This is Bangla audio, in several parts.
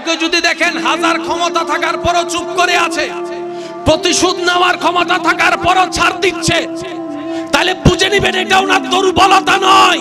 কাউকে যদি দেখেন হাজার ক্ষমতা থাকার পরও চুপ করে আছে, প্রতিশোধ নেওয়ার ক্ষমতা থাকার পরও ছাড় দিচ্ছে, তাহলে বুঝে নিবেন এটা ওনার দুর্বলতা নয়,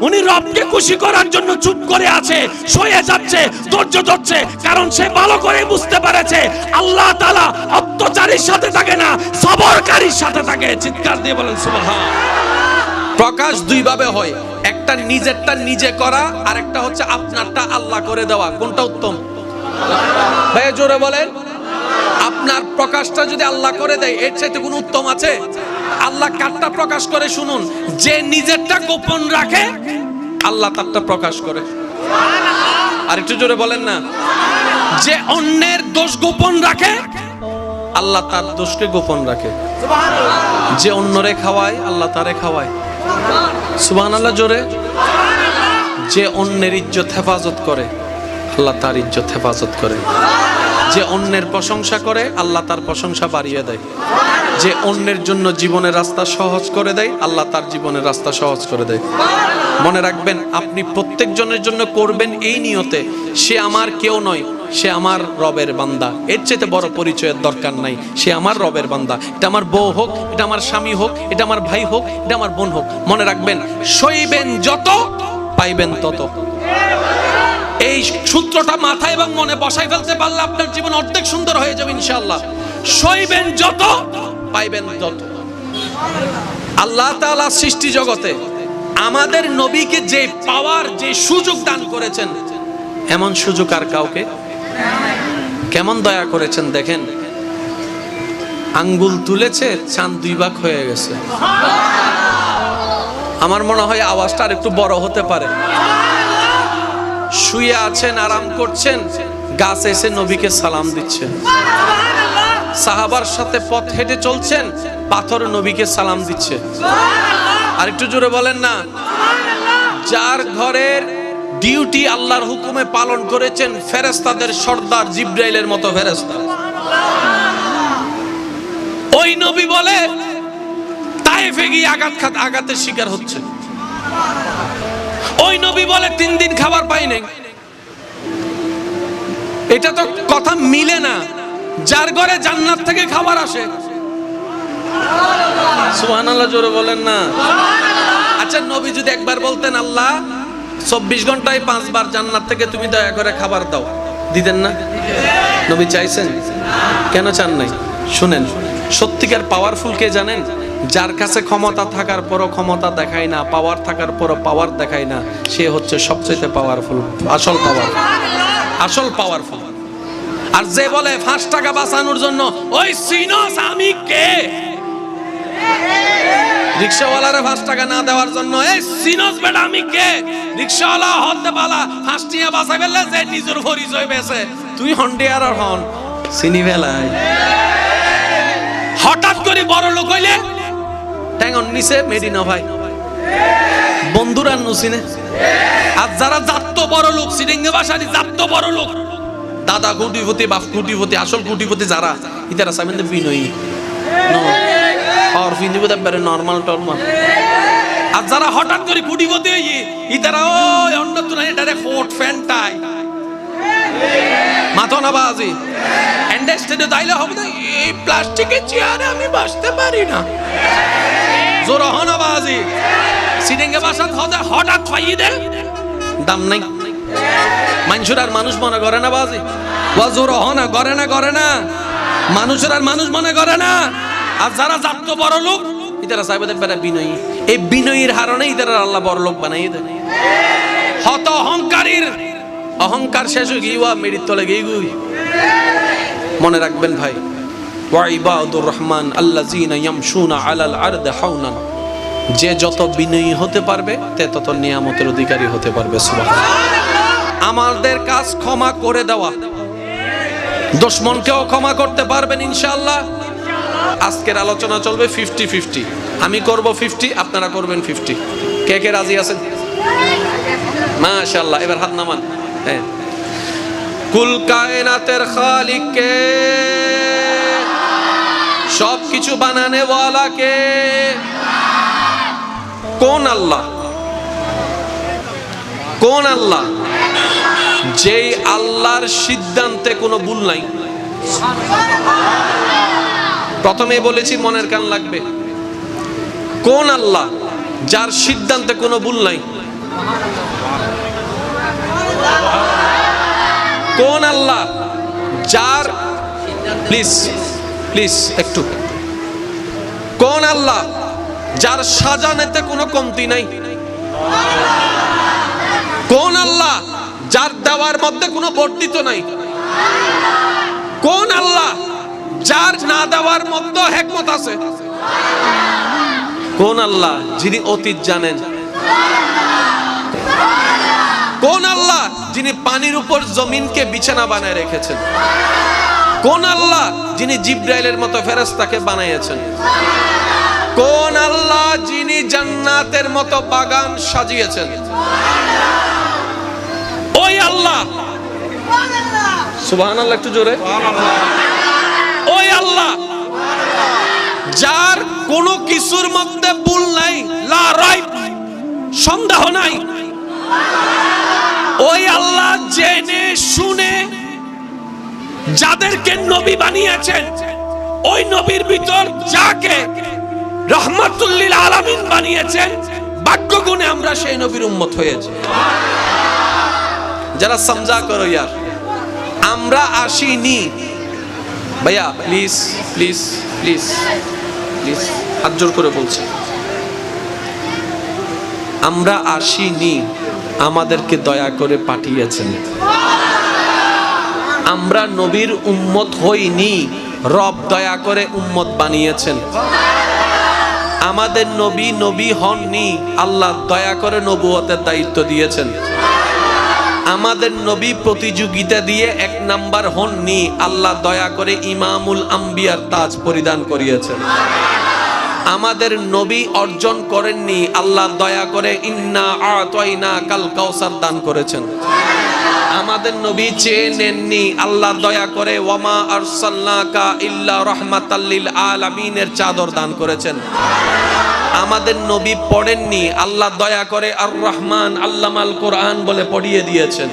উনি রবকে খুশি করার জন্য চুপ করে আছে, সয়ে যাচ্ছে, ধৈর্য ধরছে, কারণ সে ভালো করে বুঝতে পেরেছে আল্লাহ তাআলা অত্যাচারীর সাথে থাকে না, সবরকারীর সাথে থাকে। চিৎকার দিয়ে বলেন সুবহান। প্রকাশ দুই ভাবে হয়, একটা নিজেরটা নিজে করা, আর একটা হচ্ছে আপনারটা আল্লাহ করে দেওয়া। কোনটা উত্তম ভাই জোরে বলেন? আপনার প্রকাশটা যদি আল্লাহ করে দেয় এর চাইতে কোনো উত্তম আছে? আল্লাহ কারটা প্রকাশ করে শুনুন, যে নিজেরটা গোপন রাখে আল্লাহ তারটা প্রকাশ করে। আর একটু জোরে বলেন না। যে অন্যের দোষ গোপন রাখে আল্লাহ তার দোষকে গোপন রাখে। যে অন্যরে খাওয়ায় আল্লাহ তারে খাওয়ায়। সুবহানাল্লাহ জোরে। যে অন্যের ইজ্জত হেফাজত করে আল্লাহ তার ইজ্জত হেফাজত করে। যে অন্যের প্রশংসা করে আল্লাহ তার প্রশংসা বাড়িয়ে দেয়। যে অন্যের জন্য জীবনের রাস্তা সহজ করে দেয় আল্লাহ তার জীবনের রাস্তা সহজ করে দেয়। মনে রাখবেন, আপনি প্রত্যেকজনের জন্য করবেন এই নিয়তে সে আমার কেউ নয়, সে আমার রবের বান্দা। এর চাইতে বড় পরিচয়ের দরকার নাই। সে আমার রবের বান্দা। এটা আমার বউ হোক, এটা আমার স্বামী হোক, এটা আমার ভাই হোক, এটা আমার বোন হোক। মনে রাখবেন, সইবেন যত পাইবেন তত। এই সূত্রটা মাথায় এবং মনে বসাই ফেলতে পারলে আপনার জীবন অর্ধেক সুন্দর হয়ে যাবে ইনশাআল্লাহ। সইবেন যত পাইবেন তত। আল্লাহ তাআলা সৃষ্টি জগতে আমাদের নবীকে যে পাওয়ার, যে সুযোগ দান করেছেন, এমন সুযোগ আর কাউকে। কেমন দয়া করেছেন দেখেন, আঙ্গুল তুলেছে চাঁদ দুই ভাগ হয়ে গেছে। আমার মনে হয় আওয়াজটা আর একটু বড় হতে পারে। শুয়ে আছেন, আরাম করছেন, গাছ এসে নবীকে সালাম দিচ্ছে। সাহাবার সাথে পথ হেঁটে চলছেন, পাথর নবীকে সালাম দিচ্ছে। আর একটু জোরে বলেন না। যার ঘরের ডিউটি আল্লাহর হুকুমে পালন করেছেন ফেরেশতাদের সর্দার জিবরাইলের মতো ফেরেশতা, ওই নবী বলে তায়েফে গিয়ে আঘাতের শিকার হচ্ছে। ওই নবী বলে 3 দিন খাবার পাই নাই। এটা তো কথা মিলে না। যার ঘরে জান্নাত থেকে খাবার আসে, সুবহানাল্লাহ জোরে বলেন না। আচ্ছা, নবী যদি একবার বলতেন আল্লাহ 24 ঘন্টায় 5 বার জান্নাত থেকে তুমি দয়া করে খাবার দাও, দিতেন না? নবী চাইছেন? কেন চান নাই? শুনেন, সত্যিকার পাওয়ারফুল কে জানেন? যার কাছে ক্ষমতা থাকার পরও ক্ষমতা দেখায় না, পাওয়ার থাকার পরও পাওয়ার দেখায় না, সে হচ্ছে সবচেয়ে পাওয়ারফুল, আসল পাওয়ার, আসল পাওয়ারফুল। আর যে বলে 5 টাকা বাঁচানোর জন্য, ওই সিনোস আমি কে? রিকশাওয়ালারে 5 টাকা না দেওয়ার জন্য, এই সিনোস বেটা আমি কে? রিকশাওয়ালা হতে পালা 5 টাকা বাঁচা ফেললে যে নিজের পরিচয় বেছে, তুই হন্ডিয়ার হন চিনি ফেলাই। হঠাৎ করে বড় লোক হইলে ট্যাঙ্গন নিচে মেডিনা ভাই বন্ধুরা নুসিনে। আর যারা জাত বড় লোক, সিরিঙ্গে বাসারি জাত বড় লোক, দাদা কোটিপতি, বাপ কোটিপতি, আসল কোটিপতি যারা, ইতারা সামনে বিনয়ী আর ফিনিবতে পারে নরমাল টরমাল। আর যারা হঠাৎ করে কোটিপতি হই, ইতারা ওই অন্য তো নাই, এটারে কোট ফ্যান্টাই মাথা না বাজি এন্ডারস্ট্যান্ড দাইলে হবে না। এই প্লাস্টিকের চেয়ারে আমি বসতে পারি না, জোর হনা বাজি সিরিঙ্গে বাসা হঠাৎ পাইয়ে দে, দাম নাই। মানুষের আর মানুষ মনে করে না বাজি, জোর হনা করে না, করে না, মানুষের আর মানুষ মনে করে না। আর যারা জাত বড় লোক, ইতারা চাইবে বেটা বিনয়ী। এই বিনয়ীর হারণে ইতারা আল্লাহ বড় লোক বানাই দেয়। হত অহংকারীর অহংকার শেষ হয়ে গিয়ে মেরির তলে গিয়ে গুই। মনে রাখবেন ভাই, ওয়া ইবাদুর রহমান আল্লাযীনা ইয়ামশুনা আলাল আরদি হাওনান। যে যত বিনয়ী হতে পারবে তে তত নিয়ামতের অধিকারী হতে পারবে। সুবহানাল্লাহ। আমাদের কাজ ক্ষমা করে দেওয়া, দুশমনকেও ক্ষমা করতে পারবেন ইনশাআল্লাহ। আজকের আলোচনা চলবে 50-50, আমি করব 50, আপনারা করবেন 50। কে কে রাজি আছেন? মাশাআল্লাহ। এবার হাত নামান। হ্যাঁ, কুল কায়নাতের খালিক কে? সব কিছু বানানে ওয়ালা কে? কোন আল্লাহ? কোন আল্লাহ? যেই আল্লাহর সিদ্ধান্তে কোনো ভুল নাই। প্রথমে বলেছি মনের কান লাগবে। কোন আল্লাহ যার সিদ্ধান্তে কোনো ভুল নাই? কোন আল্লাহ যার, প্লিজ প্লিজ একটু, কোন আল্লাহ যার সাজানেতে কোনো কমতি নাই? কোন আল্লাহ যার দেওয়ার মধ্যে কোনো বর্ধিত নাই? কোন আল্লাহ যার না দেওয়ার মধ্যে হিকমত আছে? কোন আল্লাহ যিনি অতীত জানেন? কোন আল্লাহ যিনি পানির উপর জমিনকে বিছানা বানায় রেখেছেন? কোন আল্লাহ যিনি জিব্রাইলের মতো ফেরেশতাকে বানিয়েছেন? কোন আল্লাহ যিনি জান্নাতের মতো বাগান সাজিয়েছেন? ওই আল্লাহ, সুবহানাল্লাহ, একটু জোরে। ওই আল্লাহ যার কোনো কিছুর মধ্যে ভুল নাই, লা রাইব, সন্দেহ নাই। ওই আল্লাহ জেনে শুনে যাদেরকে নবী বানিয়েছেন, ওই নবীর ভিতর যাকে রহমাতুল লিল আলামিন বানিয়েছেন, ভাগ্যগুণে আমরা সেই নবীর উম্মত হয়েছি। যারা সমঝা করো ইয়ার, আমরা আসিনি ভাইয়া, প্লিজ প্লিজ প্লিজ প্লিজ হাত জোর করে বলছি, আমরা আসিনি, আমাদেরকে দয়া করে পাঠিয়েছেন। আমরা নবীর উম্মত হইনি, রব দয়া করে উম্মত বানিয়েছেন। আমাদের নবী নবী হননি, আল্লাহ দয়া করে নবুয়তের দায়িত্ব দিয়েছেন। আমাদের নবী প্রতিযোগিতা দিয়ে 1 নাম্বার হননি, আল্লাহ দয়া করে ইমামুল আম্বিয়ার তাজ পরিধান করিয়েছেন। আমাদের নবী অর্জন করেননি, আল্লাহ দয়া করে ইন্না আতাইনা কাল কাউসার দান করেছেন। আমাদের নবী চেয়ে নেননি, আল্লাহ দয়া করে ওয়ামা আরসালনাকা ইল্লা রাহমাতাল লিল আলামিনের চাদর দান করেছেন। আমাদের নবী পড়েননি, আল্লাহ দয়া করে আর রহমান আল্লামাল কোরআন বলে পড়িয়ে দিয়েছেন।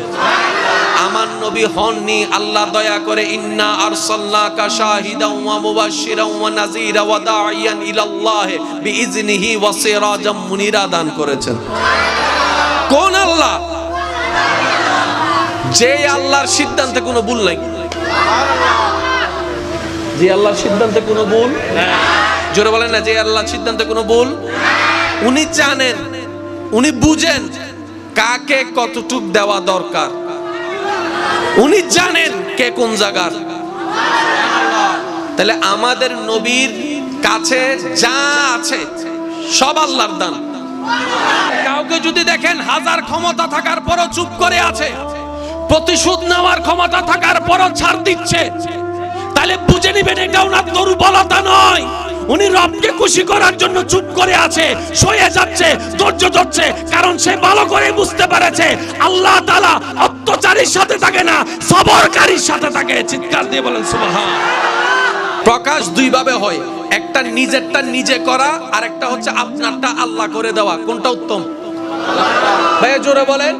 আমার নবী হননি, আল্লাহ দয়া করে ইন্না আরসালনাকা শাহিদাও ওয়া মুবাশশিরাও ওয়া নাযীরা ওয়া দাঈয়ান ইলাল্লাহ বিইজনিহি ওয়া সিরাজাম মুনিরা দান করেছেন। কোন আল্লাহ? যে আল্লাহর সিদ্ধান্তে কোনো ভুল নাই। যে আল্লাহর সিদ্ধান্তে কোনো ভুল নাই। জোরে বলেন না, যে আল্লাহর সিদ্ধান্তে কোনো ভুল। উনি জানেন, উনি বুঝেন কাকে কতটুক দেওয়া দরকার। উনি জানেন কে কোন জায়গার। তাহলে আমাদের নবীর কাছে যা আছে সব আল্লাহর দান। কাউকে যদি দেখেন হাজার ক্ষমতা থাকার পরও চুপ করে আছে, প্রতিশোধ নেওয়ার ক্ষমতা থাকার পরও ছাড় দিচ্ছে, তাহলে বুঝে নিবেন এটা ওনার দুর্বলতা নয়। উনি রবকে খুশি করার জন্য চুপ করে আছে, সয়ে যাচ্ছে, ধৈর্য ধরছে, কারণ সে ভালো করে বুঝতে পেরেছে আল্লাহ তাআলা অত্যাচারীর সাথে থাকে না, সবরকারীর সাথে থাকে। চিৎকার দিয়ে বলেন সুবহান। প্রকাশ দুই ভাবে হয়, একটা নিজেরটা নিজে করা, আর একটা হচ্ছে আপনারটা আল্লাহ করে দেওয়া। কোনটা উত্তম ভাইয়া জোরে বলেন?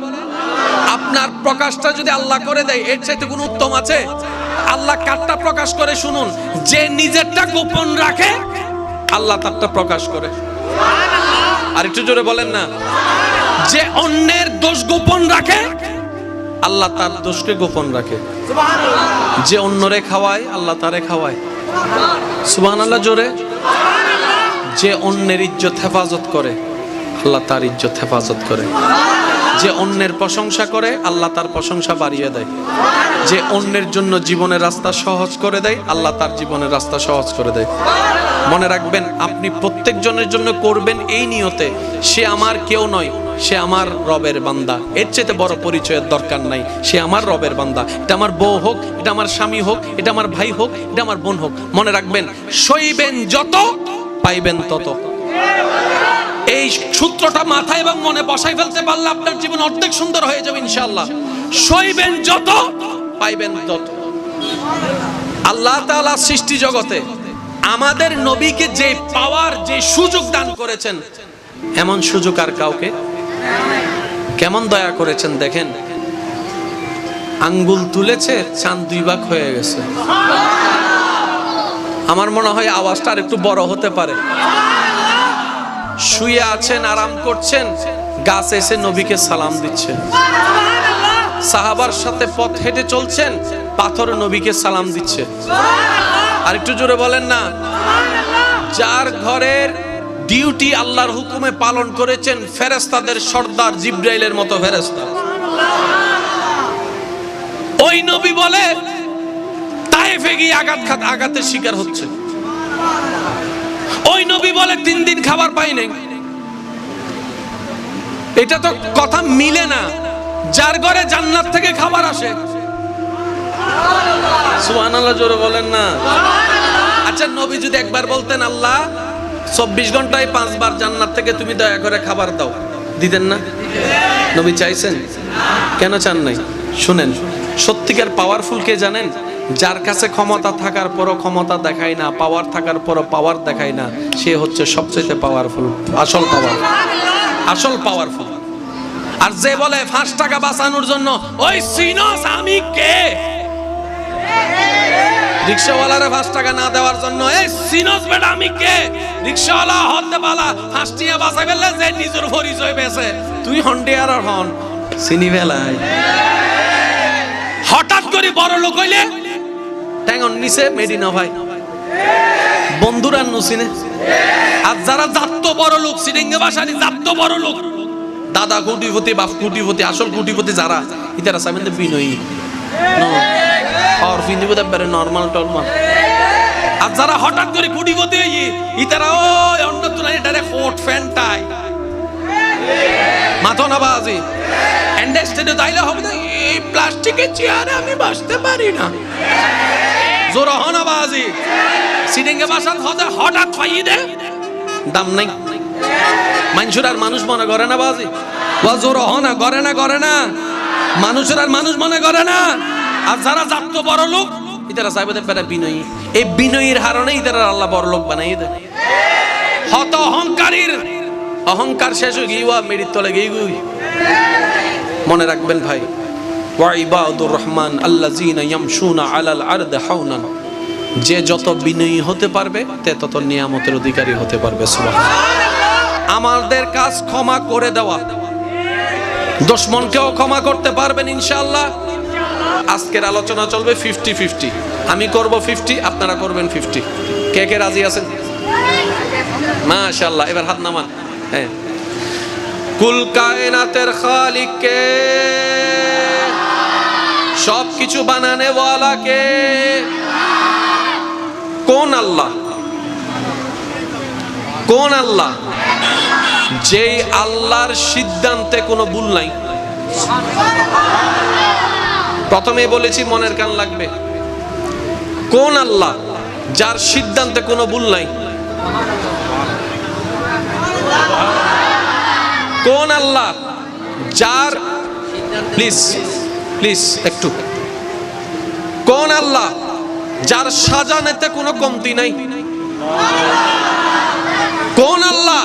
আপনার প্রকাশটা যদি আল্লাহ করে দেয়, এর চাইতে কোনো উত্তম আছে? আল্লাহ কারটা প্রকাশ করে শুনুন, যে নিজেরটা গোপন রাখে আল্লাহ তারটা প্রকাশ করে। আর একটু জোরে বলেন না। যে অন্যের দোষ গোপন রাখে আল্লাহ তার দোষকে গোপন রাখে। যে অন্যরে খাওয়ায় আল্লাহ তারে খাওয়ায়। সুবহানাল্লাহ জোরে। যে অন্যের ইজ্জত হেফাজত করে আল্লাহ তার ইজ্জত হেফাজত করে। যে অন্যের প্রশংসা করে আল্লাহ তার প্রশংসা বাড়িয়ে দেয়। যে অন্যের জন্য জীবনের রাস্তা সহজ করে দেয় আল্লাহ তার জীবনের রাস্তা সহজ করে দেয়। মনে রাখবেন, আপনি প্রত্যেক জনের জন্য করবেন এই নিয়তে, সে আমার কেউ নয়, সে আমার রবের বান্দা। এর চেয়ে বড় পরিচয়ের দরকার নাই। সে আমার রবের বান্দা। এটা আমার বউ হোক, এটা আমার স্বামী হোক, এটা আমার ভাই হোক, এটা আমার বোন হোক। মনে রাখবেন, সইবেন যত পাইবেন তত। এই সূত্রটা মাথায় এবং মনে বসাই ফেলতে পারলে আপনার জীবন অর্ধেক সুন্দর হয়ে যাবে ইনশাআল্লাহ। সইবেন যত পাইবেন তত। আল্লাহ তাআলা সৃষ্টি জগতে আমাদের নবীকে যে পাওয়ার, যে সুযোগ দান করেছেন, এমন সুযোগ আর কাউকে। কেমন দয়া করেছেন দেখেন। আঙ্গুল তুলেছে, চাঁদ 2 ভাগ হয়ে গেছে। আমার মনে হয় আওয়াজটা আর একটু বড় হতে পারে। শুয়ে আছেন, আরাম করছেন, গাছ এসে নবীকে সালাম দিচ্ছে। সাহাবার সাথে পথ হেঁটে চলছেন, পাথর নবীকে সালাম দিচ্ছে। আর একটু জোরে বলেন না। যার ঘরের ডিউটি আল্লাহর হুকুমে পালন করেছেন ফেরেশতাদের সর্দার জিবরাইলের মতো ফেরেশতা, ওই নবী বলে তায়েফে গিয়ে আঘাতের শিকার হচ্ছে। ওই নবী বলে 3 দিন খাবার পাই নাই। এটা তো কথা মিলে না। যার ঘরে জান্নাত থেকে খাবার আসে, সুবহানাল্লাহ জোরে বলেন না। আচ্ছা, নবী যদি একবার বলতেন আল্লাহ 24 ঘন্টায় 5 বার জান্নাত থেকে তুমি দয়া করে খাবার দাও, দিতেন না? নবী চাইছেন? কেন চান নাই? শুনেন, সত্যিকার পাওয়ারফুল কে জানেন? যার কাছে ক্ষমতা থাকার পরও ক্ষমতা দেখায় না, পাওয়ার থাকার পরও পাওয়ার দেখায় না, সে হচ্ছে সবচেয়ে পাওয়ারফুল, আসল পাওয়ার, আসল পাওয়ারফুল। আর যে বলে 5 টাকা বাঁচানোর জন্য, ওই সিনস আমি কে? রিকশাওয়ালারে 5 টাকা না দেওয়ার জন্য, এই সিনস বেটা আমি কে? রিকশাওয়ালা হতে বালা 5 টাকা বাঁচা গেলে যে নিজের পরিচয় বেছে, তুই হন্ডিয়ার হন চিনি বেলায়। হঠাৎ করে বড় লোক হইলে ট্যাঙ্গন নিচে মেডিনা ভাই বন্ধুরা নুসিনে। আর যারা জাত বড় লোক, সিরিঙ্গে বাসানি জাত বড় লোক, দাদা কোটিপতি, বাপ কোটিপতি, আসল কোটিপতি যারা, ইতারা সামনে বিনয়ী নো আর ফিনিবতে পারে নরমাল টরমাল। আর যারা হঠাৎ করে কোটিপতি হই, ইতারা ওই অন্য তুলনায় এটারে কোট ফ্যান্টাই মাথা না বাজি এন্ডারস্ট্যান্ড দাইলে হবে না। এই প্লাস্টিকের চেয়ারে আমি বসতে পারি না, জোর হনা বাজি সিরিঙ্গে বাসাত হতে হঠাৎ পাইয়ে দে দাম নাই। মানুষের আর মানুষ মনে করে না বাজি, জোর হনা করে না, করে না, মানুষের আর মানুষ মনে করে না। আর যারা জাত বড় লোক, ইতারা চাইবে বেটা বিনয়ী। এই বিনয়ীর হারণে ইতারা আল্লাহ বড় লোক বানাই দেয়। হত অহংকারীর অহংকার শেষ হয়ে গিয়ে মেরির তলে গিয়ে গুই। মনে রাখবেন ভাই, ওয়া ইবাদুর রহমান আল্লাযীনা ইয়ামশুনা আলাল আরদি হাওনান, যে যত বিনয়ী হতে পারবে তে তত নিয়ামতের অধিকারী হতে পারবে। সুবহানাল্লাহ। আমাদের কাজ ক্ষমা করে দেওয়া, দুশমনকেও ক্ষমা করতে পারবেন ইনশাআল্লাহ। আজকের আলোচনা চলবে 50-50, আমি করব 50, আপনারা করবেন 50। কে কে রাজি আছেন? মাশাআল্লাহ। এবার হাত নামান। হ্যাঁ, কুল কায়নাতের খালিক কে? সব কিছু বানানে ওয়ালা কে? কোন আল্লাহ? কোন আল্লাহ? যেই আল্লাহর সিদ্ধান্তে কোনো ভুল নাই। প্রথমে বলেছি মনের কান লাগবে। কোন আল্লাহ যার সিদ্ধান্তে কোনো ভুল নাই? কোন আল্লাহ যার, প্লিজ প্লিজ একটু, কোন আল্লাহ যার সাজানেতে কোনো কমতি নাই? কোন আল্লাহ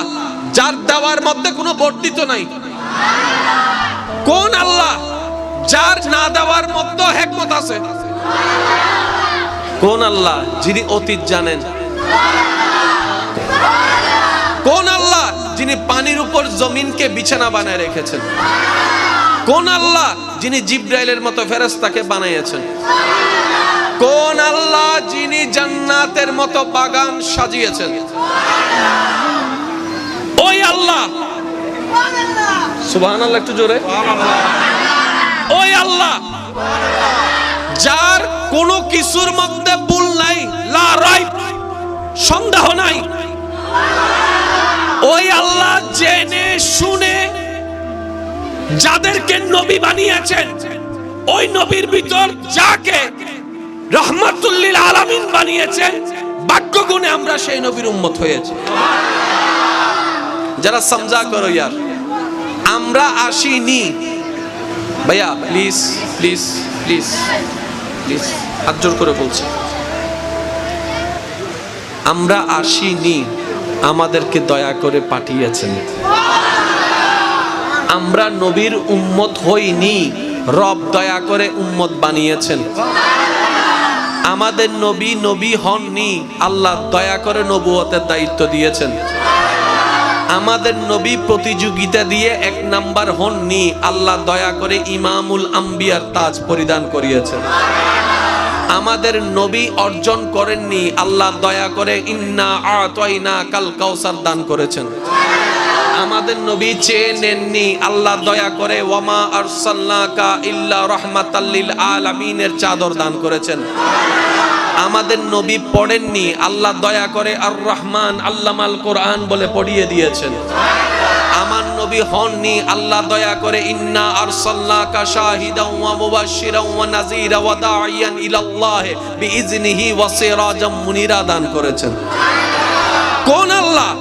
যার দেওয়ার মধ্যে কোনো বর্ধিত নাই? কোন আল্লাহ যার না দেওয়ার মধ্যে হিকমত আছে? কোন আল্লাহ যিনি অতীত জানেন? কোন আল্লাহ যিনি পানির উপর জমিনকে বিছানা বানায় রেখেছেন? কোন আল্লাহ যিনি জিবরাইলের মতো ফেরেশতাকে বানিয়েছেন? কোন আল্লাহ যিনি জান্নাতের মতো বাগান সাজিয়েছেন? ওই আল্লাহ। সুবহানাল্লাহ, একটু জোরে। ওই আল্লাহ যার কোনো কিছুর মধ্যে ভুল নাই, লা রাইব, সন্দেহ নাই। ওই আল্লাহ জেনে শুনে যাদেরকে নবী বানিয়েছেন, ওই নবীর ভিতর যাকে রহমাতুল লিল আলামিন বানিয়েছেন, ভাগ্যগুণে আমরা সেই নবীর উম্মত হয়েছি। যারা সমঝা করো ইয়ার, আমরা আসিনি ভাইয়া, প্লিজ প্লিজ প্লিজ প্লিজ হাত জোর করে বলছি, আমরা আসিনি, আমাদেরকে দয়া করে পাঠিয়েছেন। আমরা নবীর উম্মত হইনি, রব দয়া করে উম্মত বানিয়েছেন। আমাদের নবী নবী হননি, আল্লাহ দয়া করে নবুয়তের দায়িত্ব দিয়েছেন। আমাদের নবী প্রতিযোগিতা দিয়ে 1 নাম্বার হননি, আল্লাহ দয়া করে ইমামুল আম্বিয়ার তাজ পরিধান করিয়েছেন। আমাদের নবী অর্জন করেননি, আল্লাহ দয়া করে ইন্না আতাইনা কাল কাউসার দান করেছেন। আমাদের নবী চেয়ে নেননি, আল্লাহ দয়া করে ওয়ামা আরসালনাকা ইল্লা রাহমাতাল লিল আলামিনের চাদর দান করেছেন। আমাদের নবী পড়েননি, আল্লাহ দয়া করে আর রহমান আল্লামাল কোরআন বলে পড়িয়ে দিয়েছেন। আমার নবী হননি, আল্লাহ দয়া করে ইন্না আরসালনাকা শাহিদাও ওয়া মুবাশশিরাও ওয়া নাযীরা ওয়া দাঈয়ান ইলাল্লাহ বিইজনিহি ওয়া সিরাজাম মুনিরা দান করেছেন। কোন আল্লাহ?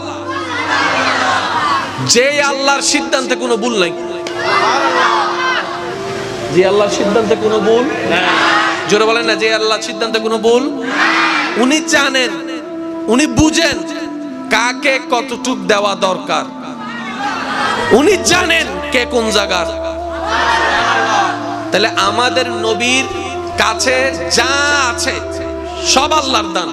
যে আল্লাহর সিদ্ধান্তে কোনো ভুল নাই। যে আল্লাহর সিদ্ধান্তে কোনো ভুল নাই। জোরে বলেন না, যে আল্লাহর সিদ্ধান্তে কোনো ভুল। উনি জানেন, উনি বুঝেন কাকে কতটুক দেওয়া দরকার। উনি জানেন কে কোন জায়গার। তাহলে আমাদের নবীর কাছে যা আছে সব আল্লাহর দান।